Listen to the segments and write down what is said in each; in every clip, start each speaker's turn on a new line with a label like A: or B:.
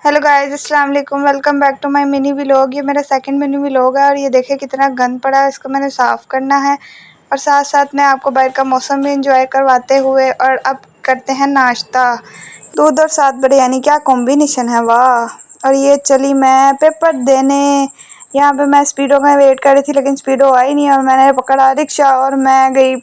A: Hello guys, अस्सलाम वालेकुम। Welcome back to my mini vlog. ये मेरा सेकंड मिनी व्लॉग है और ये देखिए कितना गंद पड़ा है। इसको मैंने साफ़ करना है और साथ साथ मैं आपको बाहर का मौसम भी इंजॉय करवाते हुए और अब करते हैं नाश्ता। दूध और साथ बिरयानी, क्या कॉम्बिनेशन है, वाह। और ये चली मैं पेपर देने। यहाँ पे मैं स्पीडो का वेट कर रही थी लेकिन स्पीडो आई नहीं और मैंने पकड़ा रिक्शा और मैं गई।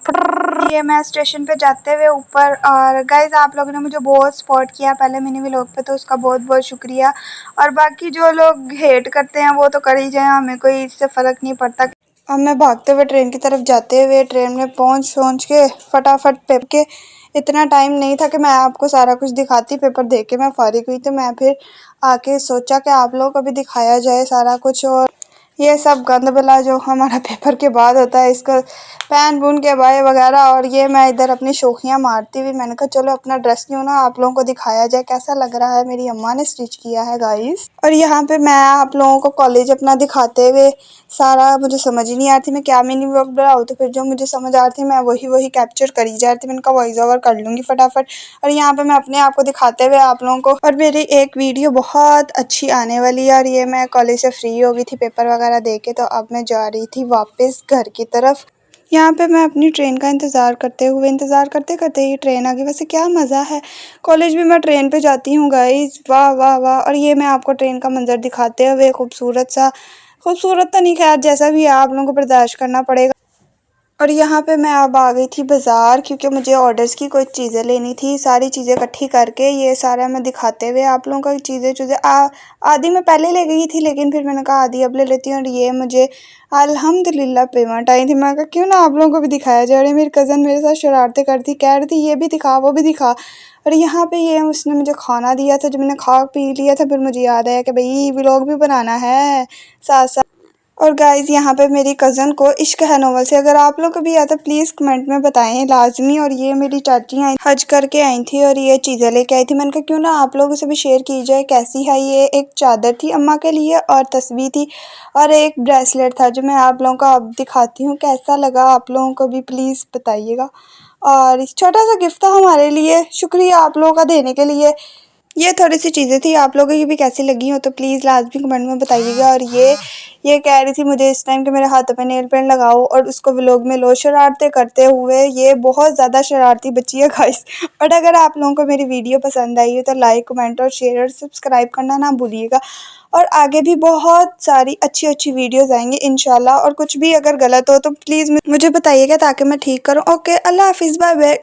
A: ये मैं स्टेशन पे जाते हुए ऊपर। और गाइज आप लोगों ने मुझे बहुत सपोर्ट किया पहले मिनी व्लॉग पे, तो उसका बहुत बहुत शुक्रिया। और बाकी जो लोग हेट करते हैं वो तो कर ही जाए, हमें कोई इससे फ़र्क नहीं पड़ता। अब मैं भागते हुए ट्रेन की तरफ जाते हुए ट्रेन में पहुँच के फटाफट पेपर के इतना टाइम नहीं था कि मैं आपको सारा कुछ दिखाती। पेपर दे के मैं फारिग हुई तो मैं फिर आके सोचा कि आप लोगों को भी दिखाया जाए सारा कुछ। और ये सब गंद बला जो हमारा पेपर के बाद होता है, इसको पहन बुन के बाय वगैरह। और ये मैं इधर अपनी शोखियाँ मारती हुई मैंने कहा चलो अपना ड्रेस क्यों ना आप लोगों को दिखाया जाए कैसा लग रहा है। मेरी अम्मा ने स्टिच किया है गाइस। और यहाँ पे मैं आप लोगों को कॉलेज अपना दिखाते हुए सारा, मुझे समझ ही नहीं आती मैं क्या मिनी व्लॉग बनाऊँ, तो फिर जो मुझे समझ आ रही थी मैं वही कैप्चर करी जा रही थी। मैंने कहा वॉइस ओवर कर लूँगी फटाफट। और यहाँ पे मैं अपने आप को दिखाते हुए आप लोगों को, और मेरी एक वीडियो बहुत अच्छी आने वाली है। और ये मैं कॉलेज से फ्री हो गई थी पेपर वगैरह दे के, तो अब मैं जा रही थी वापस घर की तरफ। यहाँ पे मैं अपनी ट्रेन का इंतज़ार करते करते ही ट्रेन आ गई। वैसे क्या मज़ा है, कॉलेज भी मैं ट्रेन पे जाती हूँ गाइस, वाह वाह वाह। और ये मैं आपको ट्रेन का मंज़र दिखाते हुए खूबसूरत तो नहीं, खैर जैसा भी है आप लोगों को बर्दाश्त करना पड़ेगा। और यहाँ पे मैं अब आ गई थी बाज़ार, क्योंकि मुझे ऑर्डर्स की कुछ चीज़ें लेनी थी। सारी चीज़ें इकट्ठी करके ये सारा मैं दिखाते हुए आप लोगों को चीज़ें आधी मैं पहले ले गई थी लेकिन फिर मैंने कहा आधी अब ले लेती हूँ। और ये मुझे अल्हम्दुलिल्लाह पेमेंट आई थी। मैं कहा क्यों ना आप लोगों को भी दिखाया जाए। और मेरी कज़न मेरे साथ शरारतें करती, कह रही थी ये भी दिखा वो भी दिखा। और यहाँ पे ये उसने मुझे खाना दिया था, जब मैंने खा पी लिया था फिर मुझे याद आया कि भाई व्लॉग भी बनाना है साथ साथ। और गाइज़ यहाँ पे मेरी कज़न को इश्क है नोवेल से, अगर आप लोग को भी आता प्लीज़ कमेंट में बताएं लाजमी। और ये मेरी चाची आई हज करके आई थी और ये चीज़ें लेके आई थी। मैंने कहा क्यों ना आप लोगों से भी शेयर की जाए कैसी है। ये एक चादर थी अम्मा के लिए और तस्वीर थी और एक ब्रेसलेट था जो मैं आप लोगों को अब दिखाती हूँ। कैसा लगा आप लोगों को भी प्लीज़ बताइएगा। और छोटा सा गिफ्ट था हमारे लिए, शुक्रिया आप लोगों का देने के लिए। ये थोड़ी सी चीज़ें थी, आप लोगों की भी कैसी लगी हो तो प्लीज़ लाजमी कमेंट में बताइएगा। और ये कह रही थी मुझे इस टाइम के मेरे हाथों पे नेल पेंट लगाओ और उसको व्लॉग में लो, शरारतें करते हुए। ये बहुत ज़्यादा शरारती बच्ची है गाइस। और अगर आप लोगों को मेरी वीडियो पसंद आई हो तो लाइक कमेंट और शेयर और सब्सक्राइब करना ना भूलिएगा। और आगे भी बहुत सारी अच्छी अच्छी वीडियोज़ आएंगी इंशाल्लाह। और कुछ भी अगर गलत हो तो प्लीज़ मुझे बताइएगा ताकि मैं ठीक करूँ। ओके, अल्लाह हाफिज़, बाय बाय।